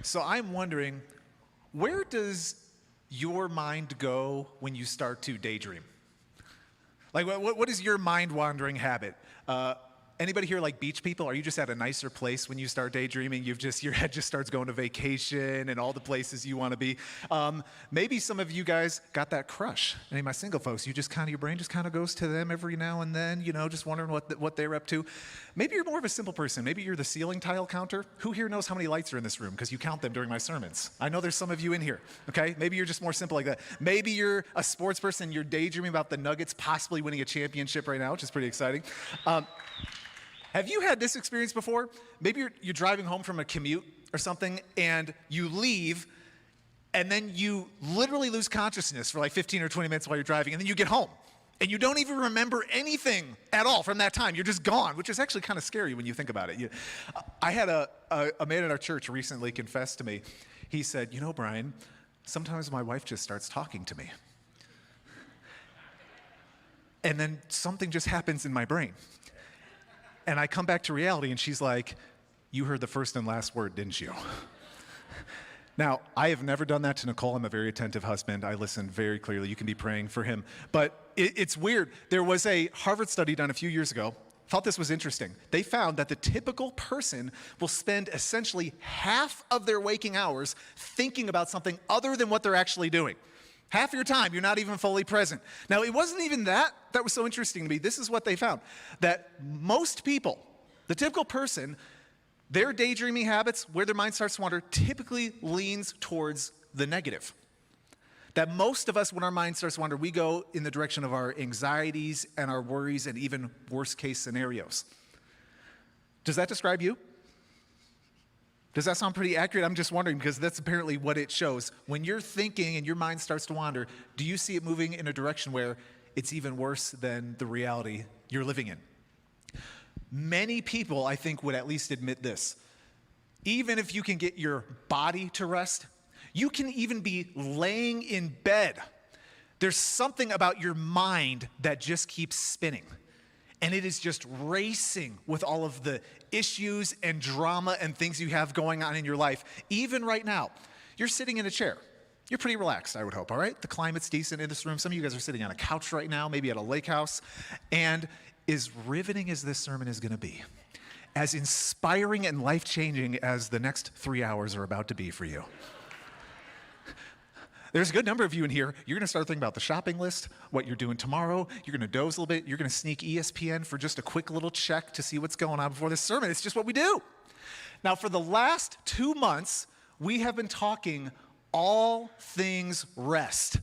So I'm wondering, where does your mind go when you start to daydream? Like, what is your mind-wandering habit? Anybody here like beach people? Are you just at a nicer place when you start daydreaming? Your head just starts going to vacation and all the places you want to be. Maybe some of you guys got that crush. Any of my single folks, your brain just kind of goes to them every now and then, just wondering what they're up to. Maybe you're more of a simple person. Maybe you're the ceiling tile counter. Who here knows how many lights are in this room? Because you count them during my sermons. I know there's some of you in here, okay? Maybe you're just more simple like that. Maybe you're a sports person. You're daydreaming about the Nuggets possibly winning a championship right now, which is pretty exciting. Have you had this experience before? Maybe you're driving home from a commute or something, and you leave, and then you literally lose consciousness for like 15 or 20 minutes while you're driving, and then you get home, and you don't even remember anything at all from that time. You're just gone, which is actually kind of scary when you think about it. I had a man in our church recently confess to me. He said, Brian, sometimes my wife just starts talking to me. And then something just happens in my brain. And I come back to reality, and she's like, you heard the first and last word, didn't you? Now, I have never done that to Nicole. I'm a very attentive husband. I listen very clearly. You can be praying for him. But it's weird. There was a Harvard study done a few years ago. I thought this was interesting. They found that the typical person will spend essentially half of their waking hours thinking about something other than what they're actually doing. Half your time, you're not even fully present. Now, it wasn't even that was so interesting to me. This is what they found, that most people, the typical person, their daydreaming habits, where their mind starts to wander, typically leans towards the negative. That most of us, when our mind starts to wander, we go in the direction of our anxieties and our worries and even worst case scenarios. Does that describe you? Does that sound pretty accurate? I'm just wondering, because that's apparently what it shows. When you're thinking and your mind starts to wander, do you see it moving in a direction where it's even worse than the reality you're living in? Many people, I think, would at least admit this. Even if you can get your body to rest, you can even be laying in bed. There's something about your mind that just keeps spinning. And it is just racing with all of the issues and drama and things you have going on in your life. Even right now, you're sitting in a chair. You're pretty relaxed, I would hope, all right? The climate's decent in this room. Some of you guys are sitting on a couch right now, maybe at a lake house. And as riveting as this sermon is going to be, as inspiring and life-changing as the next 3 hours are about to be for you, there's a good number of you in here. You're going to start thinking about the shopping list, what you're doing tomorrow. You're going to doze a little bit. You're going to sneak ESPN for just a quick little check to see what's going on before this sermon. It's just what we do. Now, for the last 2 months, we have been talking all things rest.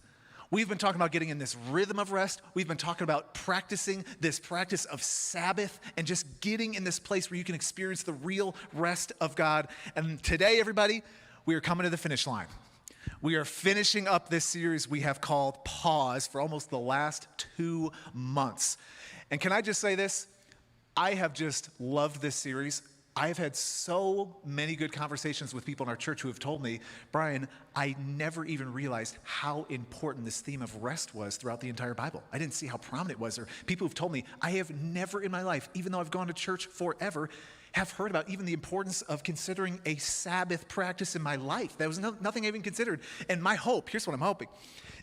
We've been talking about getting in this rhythm of rest. We've been talking about practicing this practice of Sabbath and just getting in this place where you can experience the real rest of God. And today, everybody, we are coming to the finish line. We are finishing up this series we have called Pause for almost the last 2 months. And can I just say this? I have just loved this series. I have had so many good conversations with people in our church who have told me, Brian, I never even realized how important this theme of rest was throughout the entire Bible. I didn't see how prominent it was. Or people who've told me, I have never in my life, even though I've gone to church forever, have heard about even the importance of considering a Sabbath practice in my life. That was nothing I even considered. And my hope, here's what I'm hoping,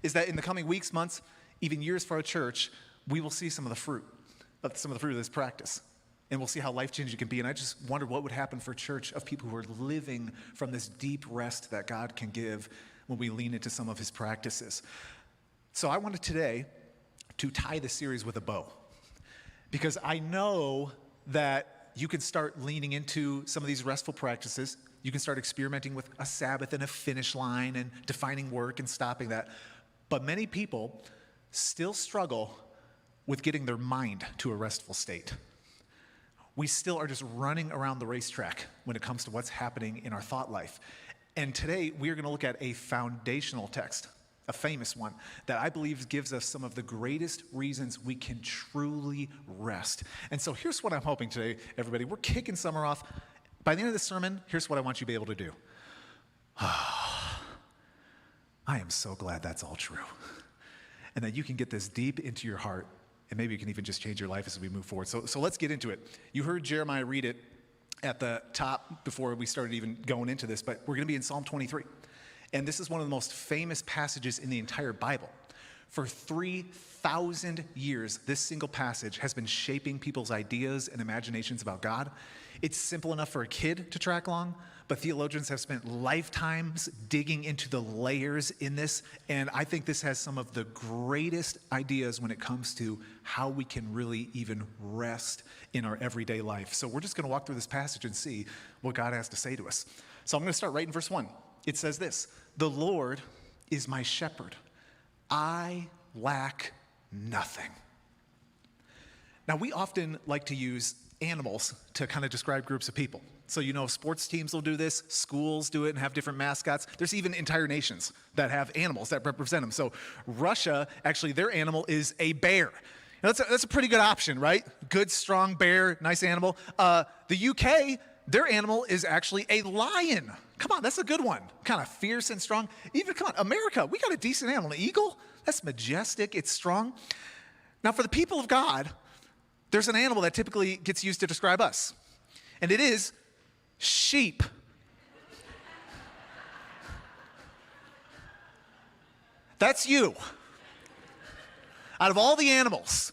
is that in the coming weeks, months, even years for our church, we will see some of the fruit of this practice. And we'll see how life-changing it can be. And I just wondered what would happen for a church of people who are living from this deep rest that God can give when we lean into some of his practices. So I wanted today to tie the series with a bow, because I know that you can start leaning into some of these restful practices. You can start experimenting with a Sabbath and a finish line and defining work and stopping that. But many people still struggle with getting their mind to a restful state. We still are just running around the racetrack when it comes to what's happening in our thought life. And today we are going to look at a foundational text, a famous one, that I believe gives us some of the greatest reasons we can truly rest. And so here's what I'm hoping today, everybody. We're kicking summer off. By the end of the sermon, here's what I want you to be able to do. I am so glad that's all true. And that you can get this deep into your heart. And maybe you can even just change your life as we move forward. So let's get into it. You heard Jeremiah read it at the top before we started even going into this, but we're going to be in Psalm 23. And this is one of the most famous passages in the entire Bible. For 3,000 years, this single passage has been shaping people's ideas and imaginations about God. It's simple enough for a kid to track along, but theologians have spent lifetimes digging into the layers in this, and I think this has some of the greatest ideas when it comes to how we can really even rest in our everyday life. So we're just going to walk through this passage and see what God has to say to us. So I'm going to start right in verse 1. It says this, "The Lord is my shepherd. I lack nothing." Now, we often like to use animals to kind of describe groups of people. So, sports teams will do this, schools do it and have different mascots. There's even entire nations that have animals that represent them. So, Russia, actually, their animal is a bear. Now, that's a pretty good option, right? Good, strong bear, nice animal. The UK, their animal is actually a lion. Come on, that's a good one. Kind of fierce and strong. Even, come on, America, we got a decent animal. An eagle, that's majestic, it's strong. Now, for the people of God, there's an animal that typically gets used to describe us, and it is sheep. That's you. Out of all the animals,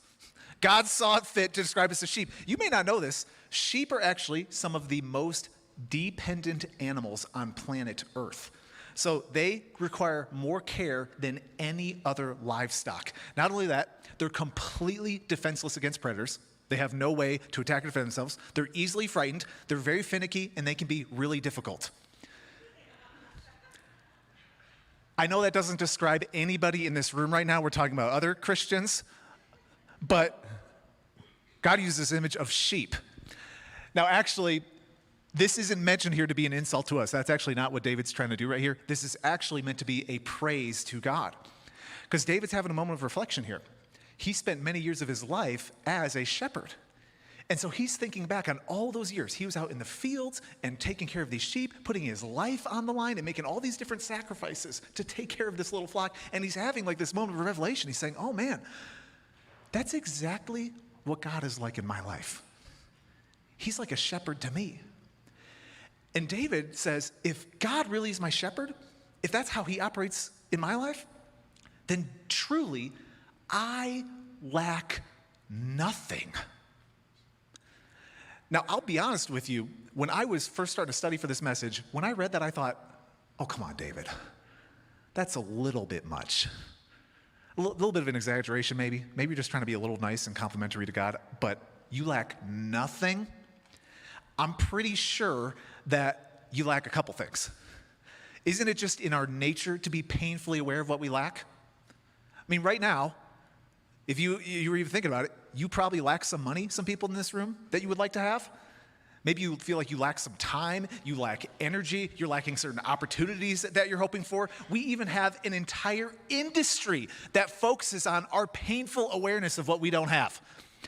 God saw it fit to describe us as sheep. You may not know this. Sheep are actually some of the most dependent animals on planet Earth. So they require more care than any other livestock. Not only that, they're completely defenseless against predators. They have no way to attack or defend themselves. They're easily frightened. They're very finicky, and they can be really difficult. I know that doesn't describe anybody in this room right now. We're talking about other Christians. But God uses this image of sheep. Now, actually, this isn't mentioned here to be an insult to us. That's actually not what David's trying to do right here. This is actually meant to be a praise to God. Because David's having a moment of reflection here. He spent many years of his life as a shepherd. And so he's thinking back on all those years. He was out in the fields and taking care of these sheep, putting his life on the line and making all these different sacrifices to take care of this little flock. And he's having like this moment of revelation. He's saying, oh man, that's exactly what God is like in my life. He's like a shepherd to me. And David says, if God really is my shepherd, if that's how he operates in my life, then truly I lack nothing. Now, I'll be honest with you, when I was first starting to study for this message, when I read that, I thought, oh, come on, David, that's a little bit much. A little bit of an exaggeration, maybe. Maybe you're just trying to be a little nice and complimentary to God, but you lack nothing. I'm pretty sure that you lack a couple things. Isn't it just in our nature to be painfully aware of what we lack? I mean, right now, if you were even thinking about it, you probably lack some money, some people in this room, that you would like to have. Maybe you feel like you lack some time, you lack energy, you're lacking certain opportunities that you're hoping for. We even have an entire industry that focuses on our painful awareness of what we don't have.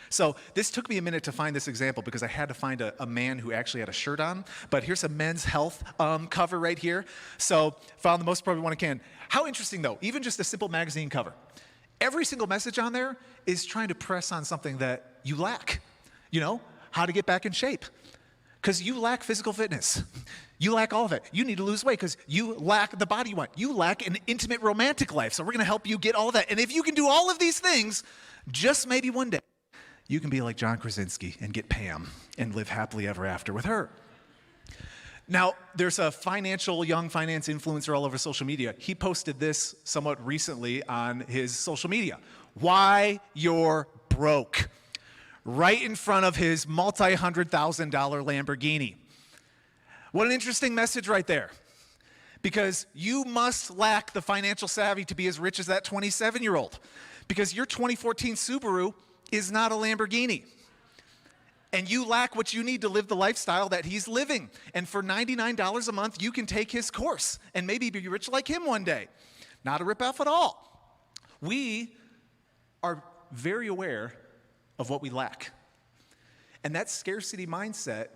So this took me a minute to find this example because I had to find a man who actually had a shirt on. But here's a Men's Health cover right here. So found the most appropriate one I can. How interesting though, even just a simple magazine cover. Every single message on there is trying to press on something that you lack. How to get back in shape. Because you lack physical fitness. You lack all of it. You need to lose weight because you lack the body you want. You lack an intimate romantic life. So we're going to help you get all of that. And if you can do all of these things, just maybe one day, you can be like John Krasinski and get Pam and live happily ever after with her. Now, there's a young finance influencer all over social media. He posted this somewhat recently on his social media. Why you're broke. Right in front of his multi-$100,000 Lamborghini. What an interesting message right there. Because you must lack the financial savvy to be as rich as that 27-year-old. Because your 2014 Subaru is not a Lamborghini. And you lack what you need to live the lifestyle that he's living. And for $99 a month, you can take his course and maybe be rich like him one day. Not a ripoff at all. We are very aware of what we lack. And that scarcity mindset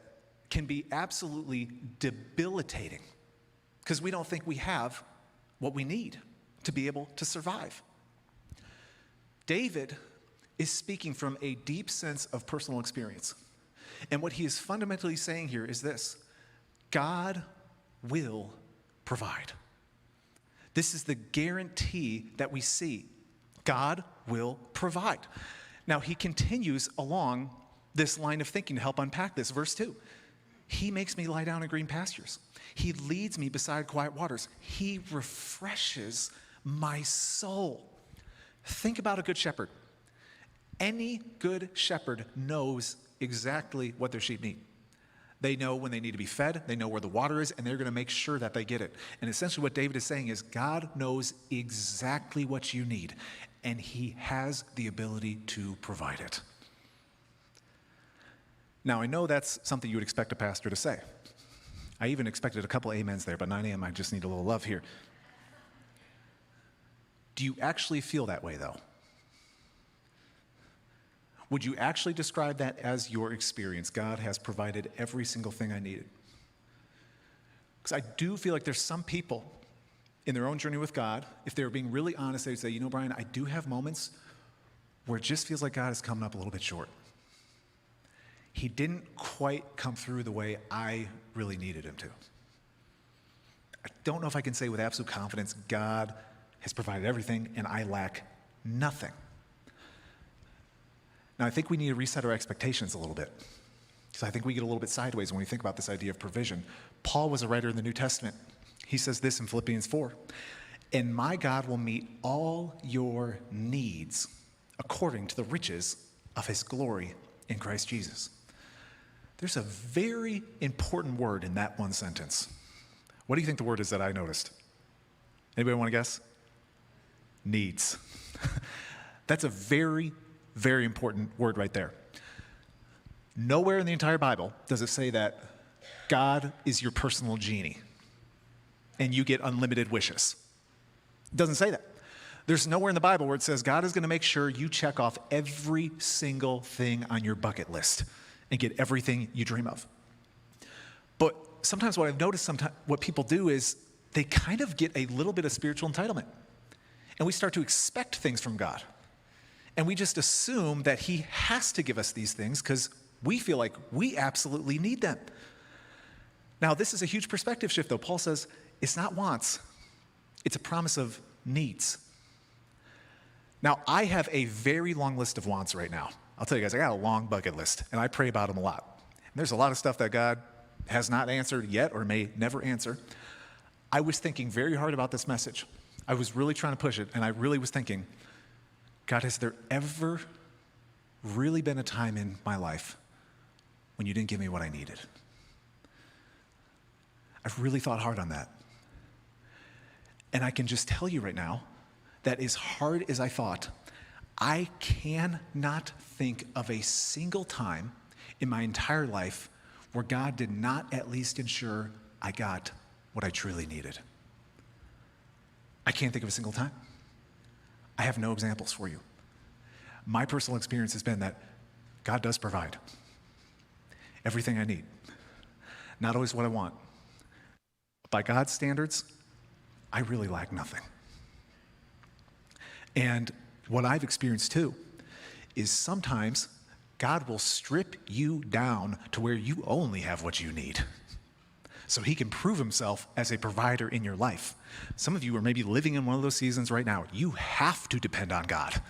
can be absolutely debilitating because we don't think we have what we need to be able to survive. David is speaking from a deep sense of personal experience. And what he is fundamentally saying here is this: God will provide. This is the guarantee that we see. God will provide. Now, he continues along this line of thinking to help unpack this. Verse 2. He makes me lie down in green pastures. He leads me beside quiet waters. He refreshes my soul. Think about a good shepherd. Any good shepherd knows exactly what their sheep need. They know when they need to be fed, they know where the water is, and they're going to make sure that they get it. And essentially what David is saying is God knows exactly what you need, and he has the ability to provide it. Now, I know that's something you would expect a pastor to say. I even expected a couple amens there, but 9 a.m., I just need a little love here. Do you actually feel that way, though? Would you actually describe that as your experience? God has provided every single thing I needed. Because I do feel like there's some people in their own journey with God, if they were being really honest, they would say, you know, Brian, I do have moments where it just feels like God is coming up a little bit short. He didn't quite come through the way I really needed him to. I don't know if I can say with absolute confidence, God has provided everything and I lack nothing. Now, I think we need to reset our expectations a little bit, because I think we get a little bit sideways when we think about this idea of provision. Paul was a writer in the New Testament. He says this in Philippians 4, and my God will meet all your needs according to the riches of his glory in Christ Jesus. There's a very important word in that one sentence. What do you think the word is that I noticed? Anybody want to guess? Needs. That's a very, very important word right there. Nowhere in the entire Bible does it say that God is your personal genie and you get unlimited wishes. It doesn't say that. There's nowhere in the Bible where it says God is going to make sure you check off every single thing on your bucket list and get everything you dream of. But sometimes what I've noticed, what people do is they kind of get a little bit of spiritual entitlement. And we start to expect things from God. And we just assume that he has to give us these things because we feel like we absolutely need them. Now, this is a huge perspective shift, though. Paul says it's not wants, it's a promise of needs. Now, I have a very long list of wants right now. I'll tell you guys, I got a long bucket list, and I pray about them a lot. And there's a lot of stuff that God has not answered yet or may never answer. I was thinking very hard about this message. I was really trying to push it, and I really was thinking, God, has there ever really been a time in my life when you didn't give me what I needed? I've really thought hard on that. And I can just tell you right now that as hard as I thought, I cannot think of a single time in my entire life where God did not at least ensure I got what I truly needed. I can't think of a single time. I have no examples for you. My personal experience has been that God does provide everything I need. Not always what I want. By God's standards, I really lack nothing. And what I've experienced too is sometimes God will strip you down to where you only have what you need, so he can prove himself as a provider in your life. Some of you are maybe living in one of those seasons right now. You have to depend on God.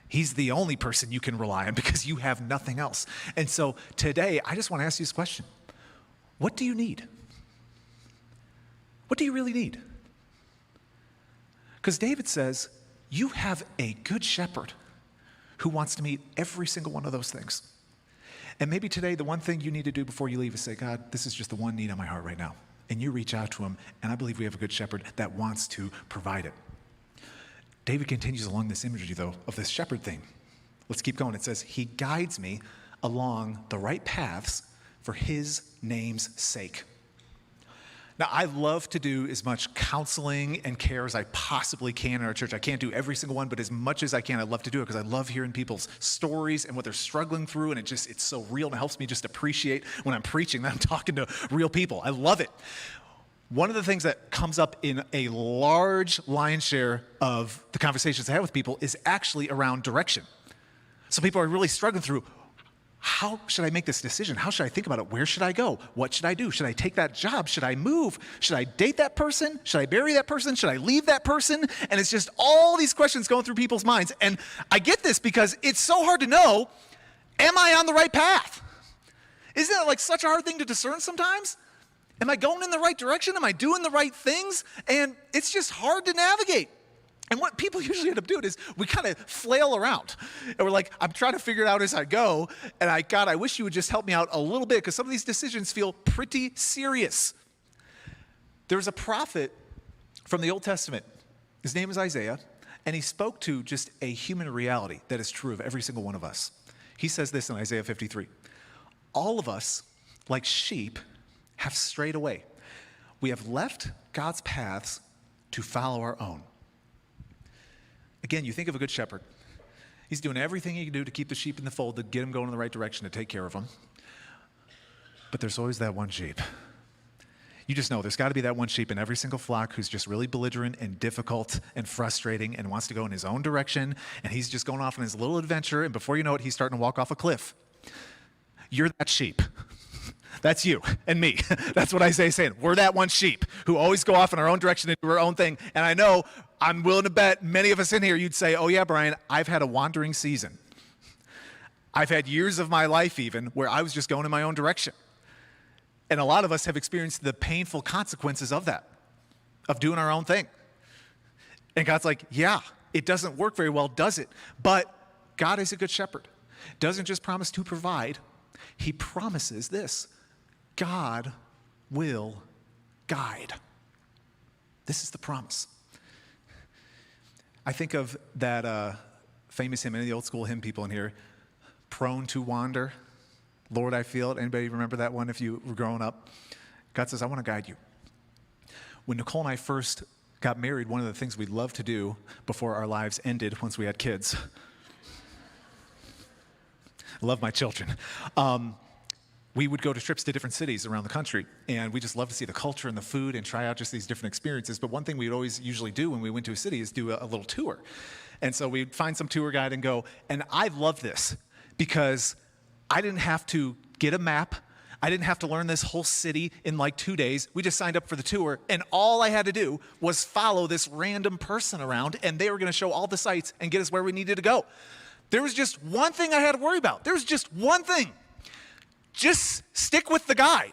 He's the only person you can rely on because you have nothing else. And so today, I just want to ask you this question. What do you need? What do you really need? Because David says, you have a good shepherd who wants to meet every single one of those things. And maybe today, the one thing you need to do before you leave is say, God, this is just the one need on my heart right now. And you reach out to him, and I believe we have a good shepherd that wants to provide it. David continues along this imagery, though, of this shepherd thing. Let's keep going. It says, he guides me along the right paths for his name's sake. Now, I love to do as much counseling and care as I possibly can in our church. I can't do every single one, but as much as I can, I love to do it because I love hearing people's stories and what they're struggling through, and it's so real, and it helps me just appreciate when I'm preaching that I'm talking to real people. I love it. One of the things that comes up in a large lion's share of the conversations I have with people is actually around direction. So people are really struggling through, how should I make this decision? How should I think about it? Where should I go? What should I do? Should I take that job? Should I move? Should I date that person? Should I marry that person? Should I leave that person? And it's just all these questions going through people's minds. And I get this because it's so hard to know, am I on the right path? Isn't that like such a hard thing to discern sometimes? Am I going in the right direction? Am I doing the right things? And it's just hard to navigate. And what people usually end up doing is we kind of flail around. And we're like, I'm trying to figure it out as I go. And God, I wish you would just help me out a little bit because some of these decisions feel pretty serious. There's a prophet from the Old Testament. His name is Isaiah. And he spoke to just a human reality that is true of every single one of us. He says this in Isaiah 53. All of us, like sheep, have strayed away. We have left God's paths to follow our own. Again, you think of a good shepherd. He's doing everything he can do to keep the sheep in the fold, to get them going in the right direction, to take care of them. But there's always that one sheep. You just know there's got to be that one sheep in every single flock who's just really belligerent and difficult and frustrating and wants to go in his own direction, and he's just going off on his little adventure, and before you know it, he's starting to walk off a cliff. You're that sheep. That's you and me. That's what Isaiah's saying. We're that one sheep who always go off in our own direction and do our own thing. And I know, I'm willing to bet many of us in here, you'd say, oh yeah, Brian, I've had a wandering season. I've had years of my life even where I was just going in my own direction. And a lot of us have experienced the painful consequences of that, of doing our own thing. And God's like, yeah, it doesn't work very well, does it? But God is a good shepherd. Doesn't just promise to provide, he promises this. God will guide. This is the promise. I think of that famous hymn, any of the old school hymn people in here, prone to wander. Lord, I feel it. Anybody remember that one if you were growing up? God says, I want to guide you. When Nicole and I first got married, one of the things we loved to do before our lives ended once we had kids, I love my children, we would go to trips to different cities around the country, and we just love to see the culture and the food and try out just these different experiences. But one thing we'd always usually do when we went to a city is do a little tour. And so we'd find some tour guide and go, and I love this because I didn't have to get a map. I didn't have to learn this whole city in like 2 days. We just signed up for the tour, and all I had to do was follow this random person around, and they were going to show all the sights and get us where we needed to go. There was just one thing I had to worry about. There was just one thing. Just stick with the guide.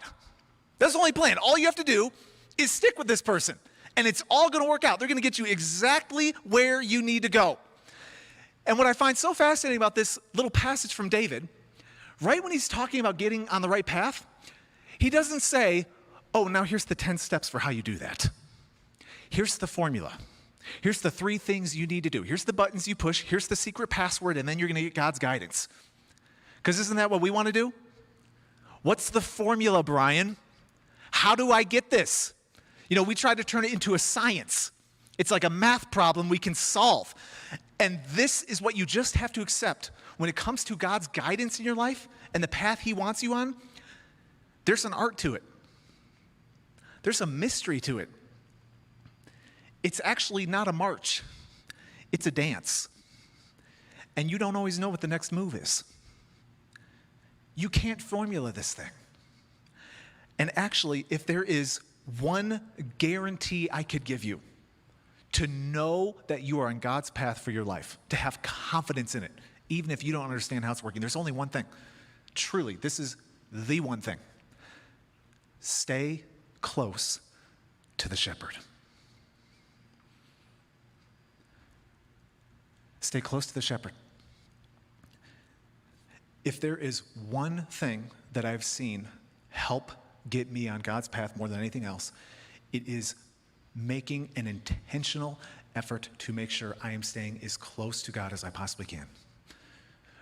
That's the only plan. All you have to do is stick with this person, and it's all going to work out. They're going to get you exactly where you need to go. And what I find so fascinating about this little passage from David, right when he's talking about getting on the right path, he doesn't say, oh, now here's the 10 steps for how you do that. Here's the formula. Here's the 3 things you need to do. Here's the buttons you push. Here's the secret password, and then you're going to get God's guidance. Because isn't that what we want to do? What's the formula, Brian? How do I get this? You know, we try to turn it into a science. It's like a math problem we can solve. And this is what you just have to accept. When it comes to God's guidance in your life and the path he wants you on, there's an art to it. There's a mystery to it. It's actually not a march. It's a dance. And you don't always know what the next move is. You can't formula this thing. And actually, if there is one guarantee I could give you to know that you are on God's path for your life, to have confidence in it, even if you don't understand how it's working, there's only one thing. Truly, this is the one thing. Stay close to the shepherd. Stay close to the shepherd. If there is one thing that I've seen help get me on God's path more than anything else, it is making an intentional effort to make sure I am staying as close to God as I possibly can.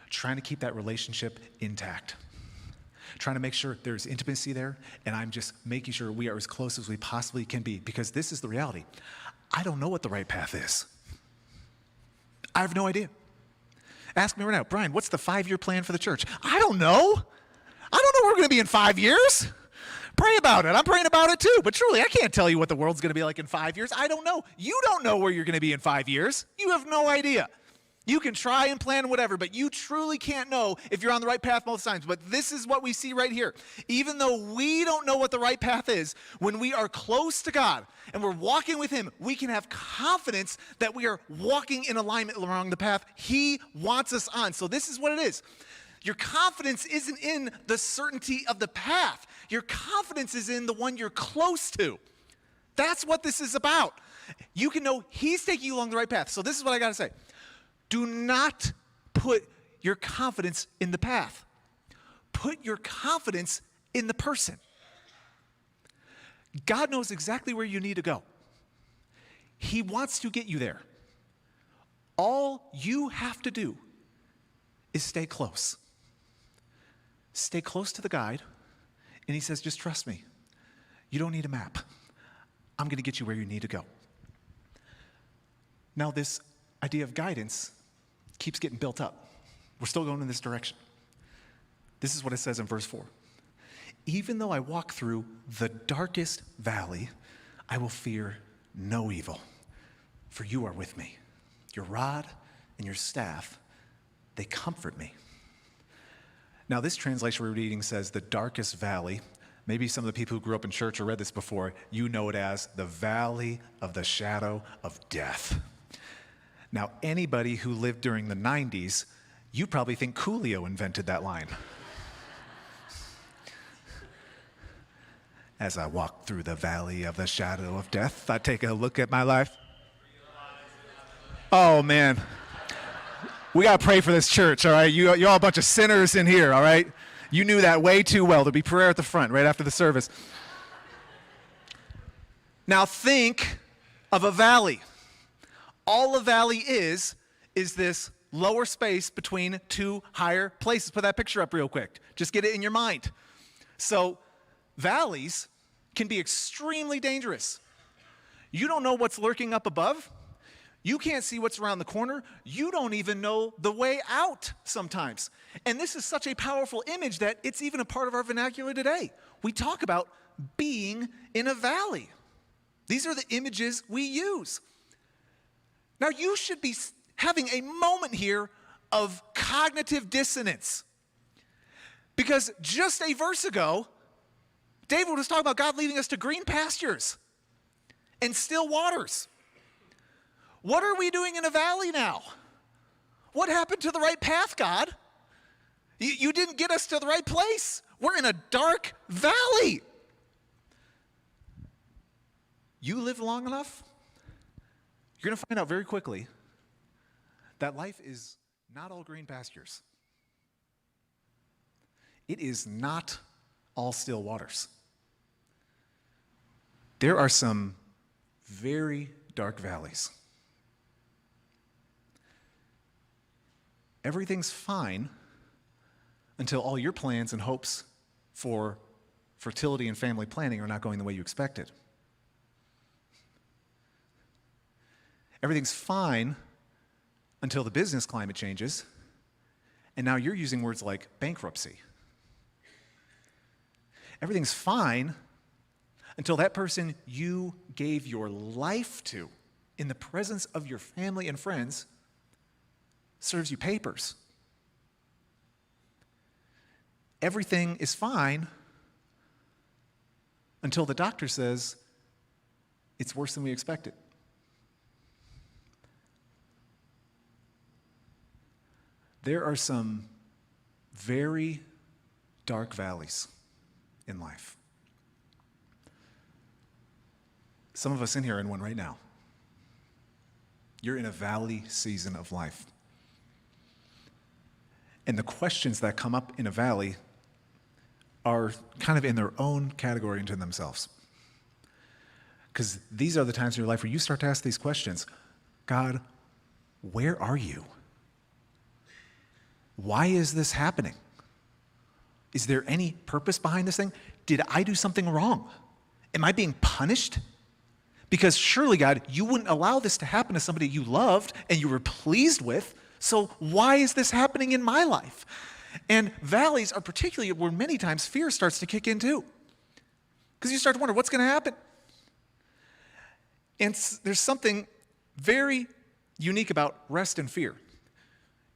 Trying to keep that relationship intact. Trying to make sure there's intimacy there, and I'm just making sure we are as close as we possibly can be, because this is the reality. I don't know what the right path is. I have no idea. Ask me right now, Brian, what's the 5-year plan for the church? I don't know. I don't know where we're going to be in 5 years. Pray about it. I'm praying about it too. But truly, I can't tell you what the world's going to be like in 5 years. I don't know. You don't know where you're going to be in 5 years. You have no idea. You can try and plan whatever, but you truly can't know if you're on the right path most times. But this is what we see right here. Even though we don't know what the right path is, when we are close to God and we're walking with Him, we can have confidence that we are walking in alignment along the path He wants us on. So this is what it is. Your confidence isn't in the certainty of the path. Your confidence is in the one you're close to. That's what this is about. You can know He's taking you along the right path. So this is what I got to say. Do not put your confidence in the path. Put your confidence in the person. God knows exactly where you need to go. He wants to get you there. All you have to do is stay close. Stay close to the guide, and He says, just trust me. You don't need a map. I'm going to get you where you need to go. Now, this idea of guidance keeps getting built up. We're still going in this direction. This is what it says in verse 4. Even though I walk through the darkest valley, I will fear no evil, for you are with me. Your rod and your staff, they comfort me. Now, this translation we're reading says the darkest valley. Maybe some of the people who grew up in church or read this before, you know it as the valley of the shadow of death. Now, anybody who lived during the 90s, you probably think Coolio invented that line. As I walk through the valley of the shadow of death, I take a look at my life. Oh, man. We got to pray for this church, all right? You're all a bunch of sinners in here, all right? You knew that way too well. There'll be prayer at the front right after the service. Now think of a valley. All a valley is this lower space between two higher places. Put that picture up real quick. Just get it in your mind. So valleys can be extremely dangerous. You don't know what's lurking up above. You can't see what's around the corner. You don't even know the way out sometimes. And this is such a powerful image that it's even a part of our vernacular today. We talk about being in a valley. These are the images we use. Now, you should be having a moment here of cognitive dissonance. Because just a verse ago, David was talking about God leading us to green pastures and still waters. What are we doing in a valley now? What happened to the right path, God? You didn't get us to the right place. We're in a dark valley. You live long enough, you're going to find out very quickly that life is not all green pastures. It is not all still waters. There are some very dark valleys. Everything's fine until all your plans and hopes for fertility and family planning are not going the way you expected. Everything's fine until the business climate changes, and now you're using words like bankruptcy. Everything's fine until that person you gave your life to in the presence of your family and friends serves you papers. Everything is fine until the doctor says it's worse than we expected. There are some very dark valleys in life. Some of us in here are in one right now. You're in a valley season of life. And the questions that come up in a valley are kind of in their own category into themselves. Because these are the times in your life where you start to ask these questions. God, where are you? Why is this happening? Is there any purpose behind this thing? Did I do something wrong? Am I being punished? Because surely, God, you wouldn't allow this to happen to somebody you loved and you were pleased with. So why is this happening in my life? And valleys are particularly where many times fear starts to kick in too. Because you start to wonder, what's going to happen? And there's something very unique about rest and fear.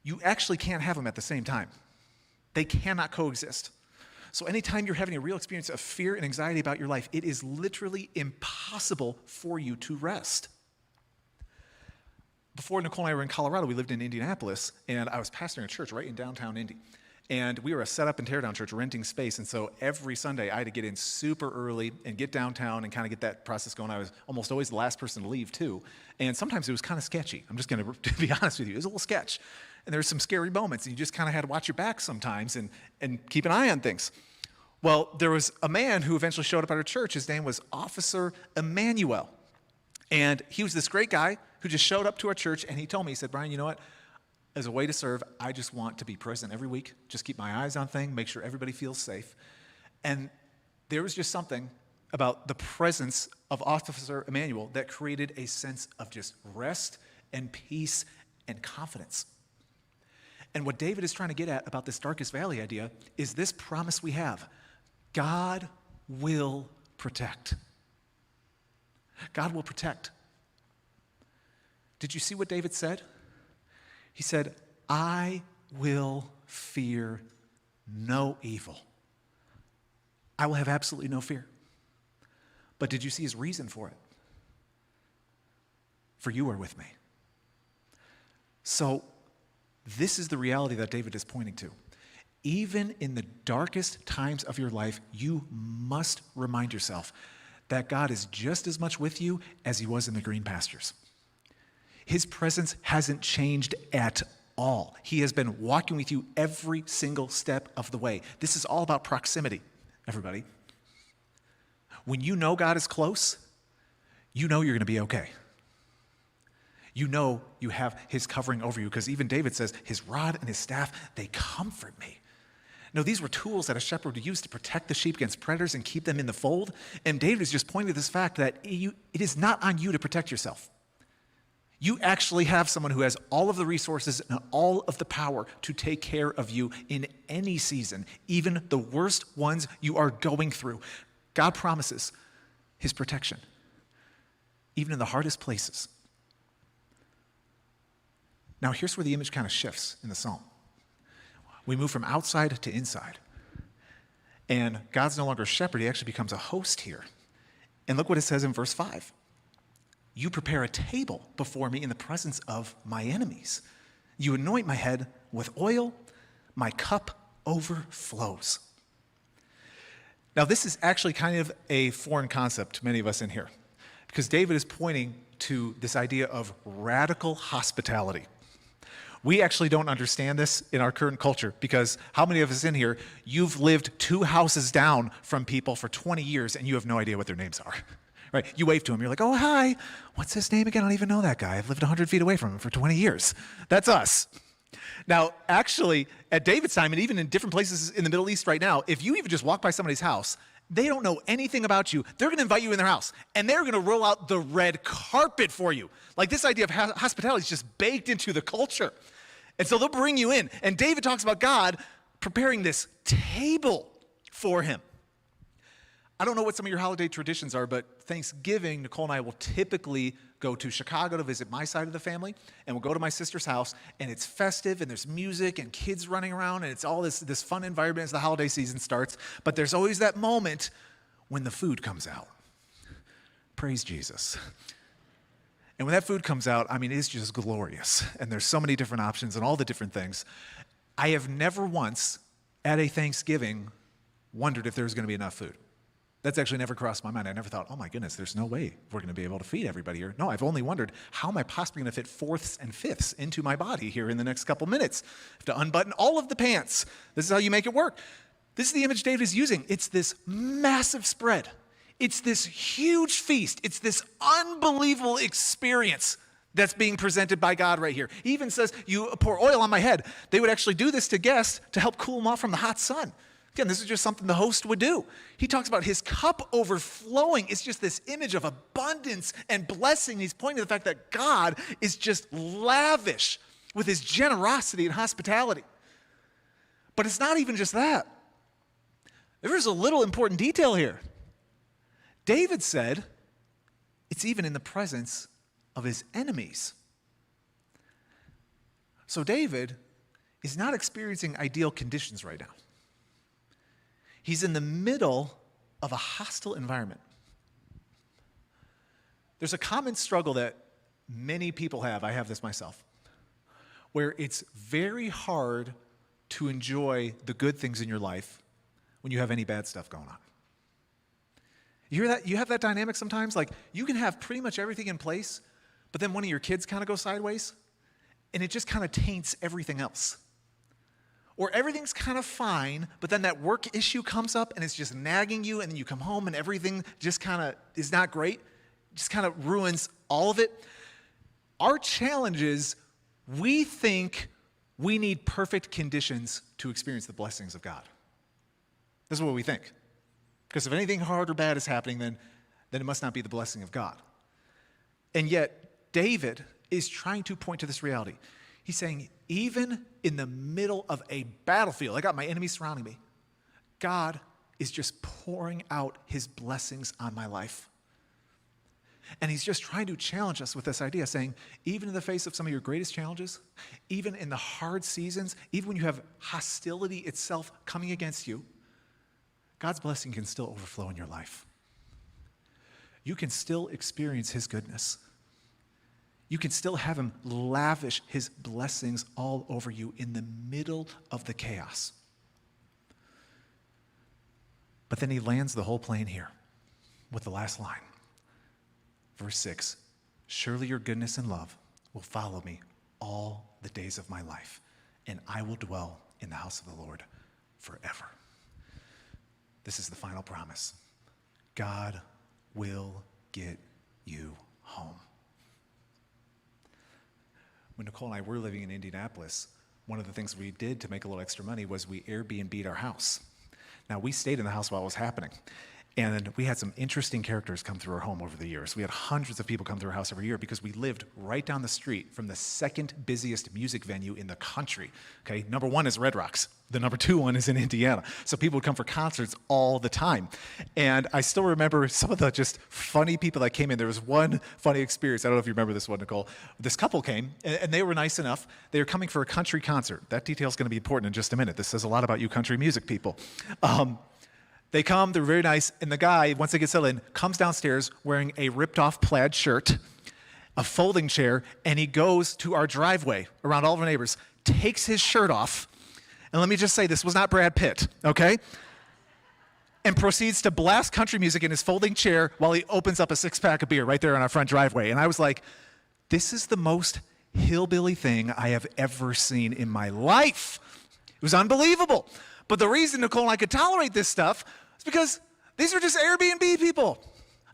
You actually can't have them at the same time. They cannot coexist. So anytime you're having a real experience of fear and anxiety about your life, it is literally impossible for you to rest. Before Nicole and I were in Colorado, we lived in Indianapolis, and I was pastoring a church right in downtown Indy. And we were a set-up and tear-down church, renting space, and so every Sunday I had to get in super early and get downtown and kind of get that process going. I was almost always the last person to leave, too. And sometimes it was kind of sketchy. I'm just going to be honest with you. It was a little sketch. And there were some scary moments, and you just kind of had to watch your back sometimes and keep an eye on things. Well, there was a man who eventually showed up at our church. His name was Officer Emmanuel. And he was this great guy who just showed up to our church, and he told me, he said, Brian, you know what? As a way to serve, I just want to be present every week, just keep my eyes on things, make sure everybody feels safe. And there was just something about the presence of Officer Emmanuel that created a sense of just rest and peace and confidence. And what David is trying to get at about this darkest valley idea is this promise we have. God will protect. God will protect. Did you see what David said? He said, I will fear no evil. I will have absolutely no fear. But did you see his reason for it? For you are with me. So this is the reality that David is pointing to. Even in the darkest times of your life, you must remind yourself that God is just as much with you as he was in the green pastures. His presence hasn't changed at all. He has been walking with you every single step of the way. This is all about proximity, everybody. When you know God is close, you know you're going to be okay. You know you have his covering over you, because even David says, his rod and his staff, they comfort me. No, these were tools that a shepherd would use to protect the sheep against predators and keep them in the fold. And David is just pointing to this fact that it is not on you to protect yourself. You actually have someone who has all of the resources and all of the power to take care of you in any season, even the worst ones you are going through. God promises his protection, even in the hardest places. Now, here's where the image kind of shifts in the psalm. We move from outside to inside. And God's no longer a shepherd, he actually becomes a host here. And look what it says in verse 5. You prepare a table before me in the presence of my enemies. You anoint my head with oil, my cup overflows. Now, this is actually kind of a foreign concept to many of us in here, because David is pointing to this idea of radical hospitality. We actually don't understand this in our current culture, because how many of us in here, you've lived 2 houses down from people for 20 years and you have no idea what their names are? Right? You wave to him, you're like, oh, hi, what's his name again? I don't even know that guy. I've lived 100 feet away from him for 20 years. That's us. Now, actually, at David's time, and even in different places in the Middle East right now, if you even just walk by somebody's house, they don't know anything about you. They're going to invite you in their house, and they're going to roll out the red carpet for you. Like, this idea of hospitality is just baked into the culture. And so they'll bring you in. And David talks about God preparing this table for him. I don't know what some of your holiday traditions are, but Thanksgiving, Nicole and I will typically go to Chicago to visit my side of the family, and we'll go to my sister's house, and it's festive, and there's music and kids running around, and it's all this fun environment as the holiday season starts. But there's always that moment when the food comes out. Praise Jesus. And when that food comes out, I mean, it's just glorious. And there's so many different options and all the different things. I have never once at a Thanksgiving wondered if there was going to be enough food. That's actually never crossed my mind. I never thought, oh my goodness, there's no way we're going to be able to feed everybody here. No, I've only wondered, how am I possibly going to fit fourths and fifths into my body here in the next couple minutes? I have to unbutton all of the pants. This is how you make it work. This is the image David is using. It's this massive spread. It's this huge feast. It's this unbelievable experience that's being presented by God right here. He even says, you pour oil on my head. They would actually do this to guests to help cool them off from the hot sun. Again, this is just something the host would do. He talks about his cup overflowing. It's just this image of abundance and blessing. He's pointing to the fact that God is just lavish with his generosity and hospitality. But it's not even just that. There is a little important detail here. David said it's even in the presence of his enemies. So David is not experiencing ideal conditions right now. He's in the middle of a hostile environment. There's a common struggle that many people have, I have this myself, where it's very hard to enjoy the good things in your life when you have any bad stuff going on. You hear that? You have that dynamic sometimes? Like, you can have pretty much everything in place, but then one of your kids kind of goes sideways, and it just kind of taints everything else. Or everything's kind of fine, but then that work issue comes up, and it's just nagging you, and then you come home, and everything just kind of is not great. Just kind of ruins all of it. Our challenge is we think we need perfect conditions to experience the blessings of God. This is what we think. Because if anything hard or bad is happening, then it must not be the blessing of God. And yet, David is trying to point to this reality. He's saying, even in the middle of a battlefield, I got my enemies surrounding me, God is just pouring out his blessings on my life. And he's just trying to challenge us with this idea, saying, even in the face of some of your greatest challenges, even in the hard seasons, even when you have hostility itself coming against you, God's blessing can still overflow in your life. You can still experience his goodness. You can still have him lavish his blessings all over you in the middle of the chaos. But then he lands the whole plane here with the last line. Verse 6, surely your goodness and love will follow me all the days of my life, and I will dwell in the house of the Lord forever. This is the final promise. God will get you home. When Nicole and I were living in Indianapolis, one of the things we did to make a little extra money was we Airbnb'd our house. Now, we stayed in the house while it was happening. And we had some interesting characters come through our home over the years. We had hundreds of people come through our house every year because we lived right down the street from the second busiest music venue in the country. Okay, number one is Red Rocks. The number two one is in Indiana. So people would come for concerts all the time. And I still remember some of the just funny people that came in. There was one funny experience. I don't know if you remember this one, Nicole. This couple came, and they were nice enough. They were coming for a country concert. That detail is going to be important in just a minute. This says a lot about you country music people. They come, they're very nice, and the guy, once they get settled in, comes downstairs wearing a ripped-off plaid shirt, a folding chair, and he goes to our driveway around all of our neighbors, takes his shirt off, and let me just say, this was not Brad Pitt, okay? And proceeds to blast country music in his folding chair while he opens up a six-pack of beer right there on our front driveway. And I was like, this is the most hillbilly thing I have ever seen in my life. It was unbelievable. But the reason Nicole and I could tolerate this stuff is because these are just Airbnb people.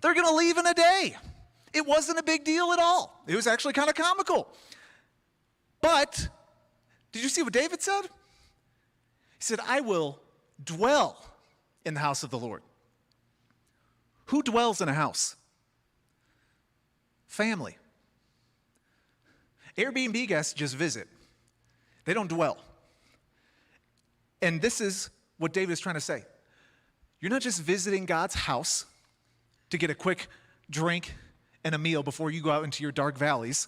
They're going to leave in a day. It wasn't a big deal at all. It was actually kind of comical. But did you see what David said? He said, I will dwell in the house of the Lord. Who dwells in a house? Family. Airbnb guests just visit. They don't dwell. And this is what David is trying to say. You're not just visiting God's house to get a quick drink and a meal before you go out into your dark valleys.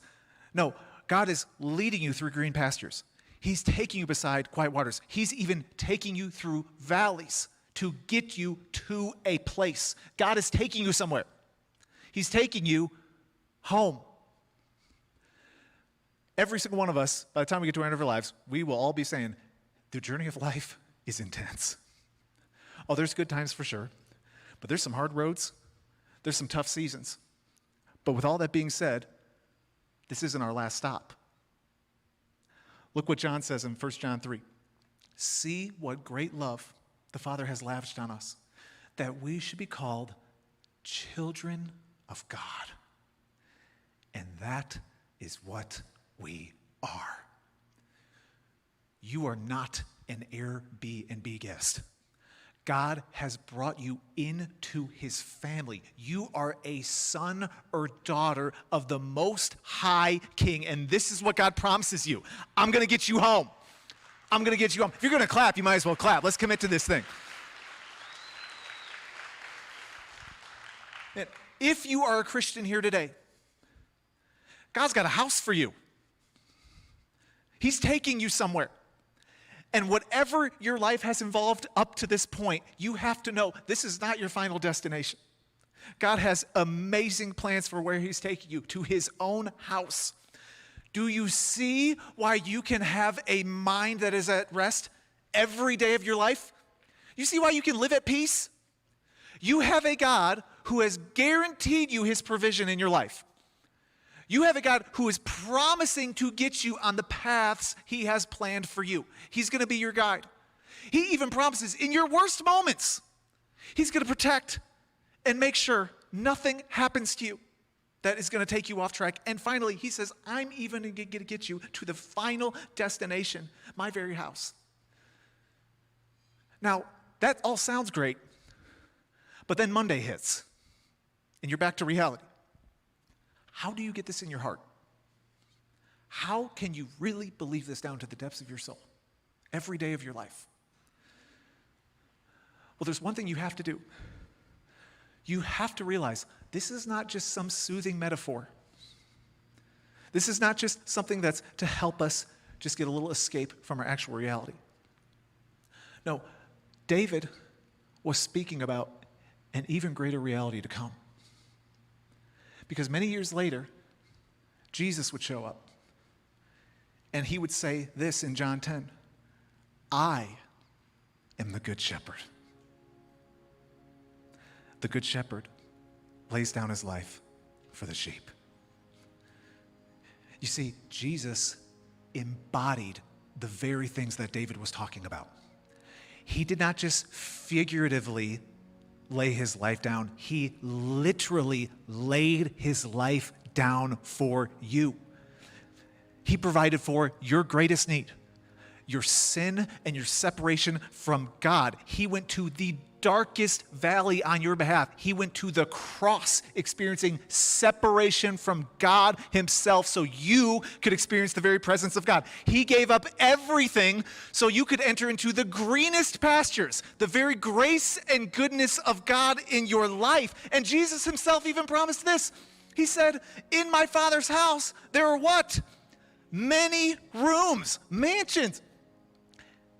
No, God is leading you through green pastures. He's taking you beside quiet waters. He's even taking you through valleys to get you to a place. God is taking you somewhere. He's taking you home. Every single one of us, by the time we get to our end of our lives, we will all be saying, the journey of life is intense. Oh, there's good times for sure, but there's some hard roads. There's some tough seasons. But with all that being said, this isn't our last stop. Look what John says in 1 John 3. See what great love the Father has lavished on us, that we should be called children of God. And that is what we are. You are not an Airbnb guest. God has brought you into his family. You are a son or daughter of the Most High King, and this is what God promises you. I'm going to get you home. I'm going to get you home. If you're going to clap, you might as well clap. Let's commit to this thing. And if you are a Christian here today, God's got a house for you. He's taking you somewhere. And whatever your life has involved up to this point, you have to know this is not your final destination. God has amazing plans for where he's taking you, to his own house. Do you see why you can have a mind that is at rest every day of your life? You see why you can live at peace? You have a God who has guaranteed you his provision in your life. You have a God who is promising to get you on the paths he has planned for you. He's going to be your guide. He even promises in your worst moments, he's going to protect and make sure nothing happens to you that is going to take you off track. And finally, he says, I'm even going to get you to the final destination, my very house. Now, that all sounds great, but then Monday hits, and you're back to reality. How do you get this in your heart? How can you really believe this down to the depths of your soul every day of your life? Well, there's one thing you have to do. You have to realize this is not just some soothing metaphor. This is not just something that's to help us just get a little escape from our actual reality. No, David was speaking about an even greater reality to come. Because many years later, Jesus would show up, and he would say this in John 10, I am the good shepherd. The good shepherd lays down his life for the sheep. You see, Jesus embodied the very things that David was talking about. He did not just figuratively lay his life down. He literally laid his life down for you. He provided for your greatest need, your sin and your separation from God. He went to the darkest valley on your behalf. He went to the cross, experiencing separation from God himself so you could experience the very presence of God. He gave up everything so you could enter into the greenest pastures, the very grace and goodness of God in your life. And Jesus himself even promised this. He said, in my Father's house, there are what? Many rooms, mansions.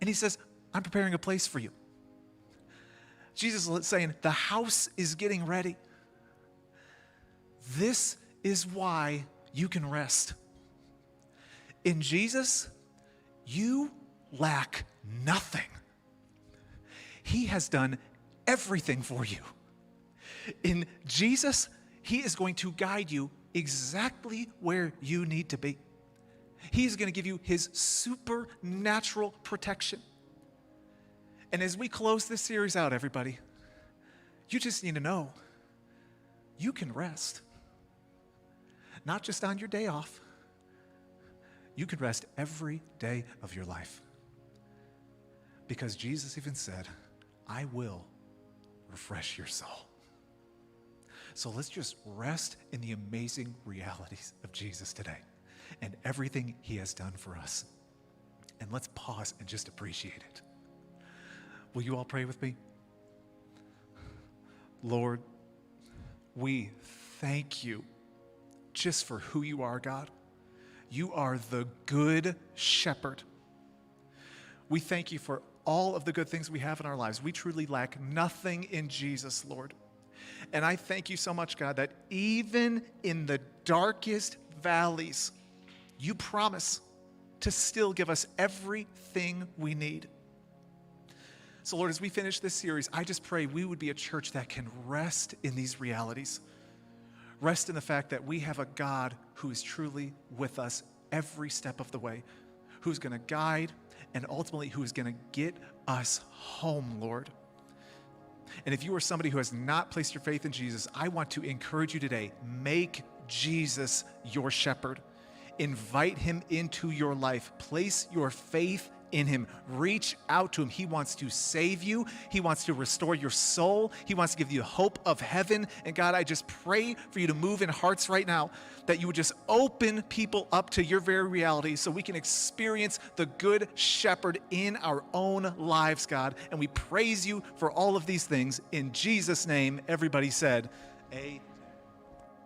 And he says, I'm preparing a place for you. Jesus is saying, the house is getting ready. This is why you can rest. In Jesus, you lack nothing. He has done everything for you. In Jesus, he is going to guide you exactly where you need to be. He's going to give you his supernatural protection. And as we close this series out, everybody, you just need to know you can rest. Not just on your day off. You can rest every day of your life. Because Jesus even said, I will refresh your soul. So let's just rest in the amazing realities of Jesus today and everything he has done for us. And let's pause and just appreciate it. Will you all pray with me? Lord, we thank you just for who you are, God. You are the good shepherd. We thank you for all of the good things we have in our lives. We truly lack nothing in Jesus, Lord. And I thank you so much, God, that even in the darkest valleys, you promise to still give us everything we need. So Lord, as we finish this series, I just pray we would be a church that can rest in these realities. Rest in the fact that we have a God who is truly with us every step of the way, who's going to guide and ultimately who is going to get us home, Lord. And if you are somebody who has not placed your faith in Jesus, I want to encourage you today, make Jesus your shepherd. Invite him into your life. Place your faith in him. Reach out to him. He wants to save you. He wants to restore your soul. He wants to give you hope of heaven. And God, I just pray for you to move in hearts right now, that you would just open people up to your very reality so we can experience the good shepherd in our own lives, God. And we praise you for all of these things. In Jesus' name, everybody said, amen.